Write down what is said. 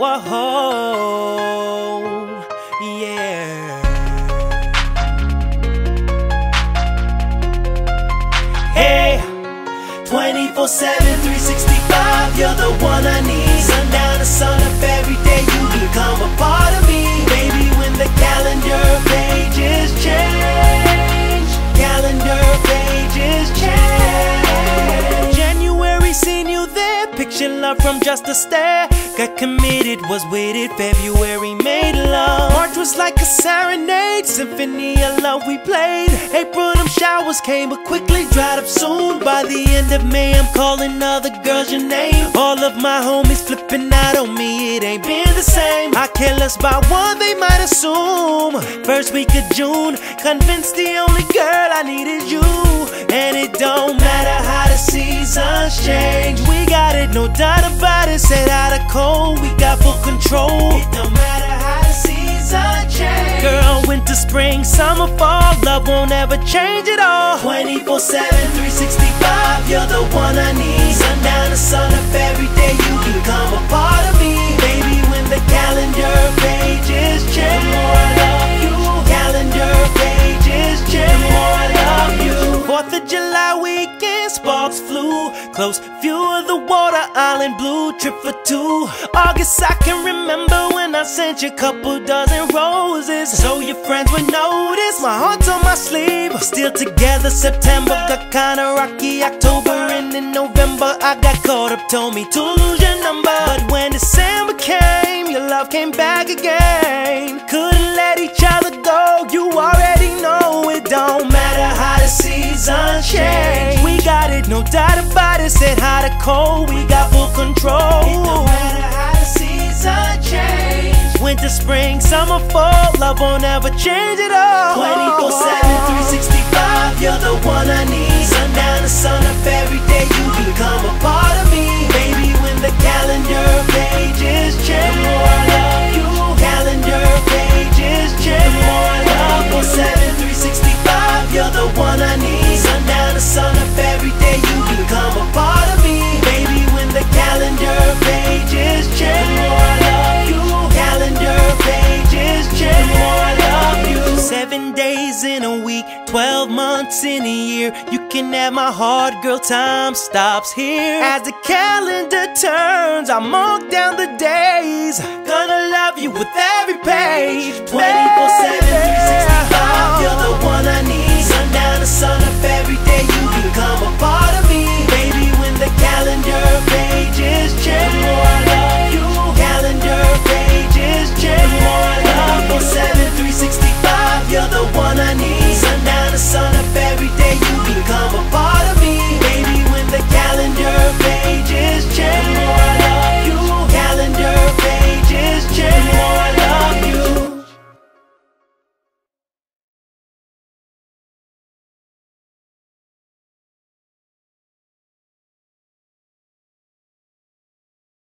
Whoa, yeah. Hey, 24/7, 365, you're the one I need. Sundown to sunup every day, you become a part of me. Baby, when the calendar pages change, calendar pages change. January, seen you there, picture love from just a stare. Got committed, was with it, February made love. March was like a serenade, symphony of love we played. April, them showers came but quickly dried up soon. By the end of May, I'm calling other girls your name. All of my homies flipping out on me, it ain't been the same. I care less about what they might assume. First week of June, convinced the only girl I need is you. And it don't matter how the seasons change, we got it, no doubt about it. Set out of cold, we got full control. It don't matter how the seasons change. Girl, winter, spring, summer, fall, love won't ever change at all. 24/7, 365, you're the one I need. Sundown to sunup every day, you become a part of me. Baby, when the calendar pages change, the more I love you. Calendar pages change, the more I love you. 4th of July weekend, sparks flew close, view of the water, island blue, trip for two. August, I can remember when I sent you a couple dozen roses, so your friends would notice. My heart's on my sleeve, still together. September got kinda rocky, October, and in November I got caught up, told me to lose your number. But when December came, your love came back again. Couldn't let each other go, you already know. It don't matter how the seasons change, we got it, no doubt about it. Said hot or cold, we got full control. It don't matter how the seasons change. Winter, spring, summer, fall, love won't ever change at all. 24/7, 365, you're the one I need. Sundown to sunup every day, you become a part of me. Baby, when the calendar pages change, the more I love you. Calendar pages change, the more I love you. 24/7, 365, you're the one I need. Sundown to sunup every day, you become a part of me. Baby, when the calendar pages change, the more I love you. Calendar pages change, the more I love you. 7 days in a week, 12 months in a year. You can have my heart, girl, time stops here. As the calendar turns, I mark down the days. Gonna love you with every page. 24/7, 365.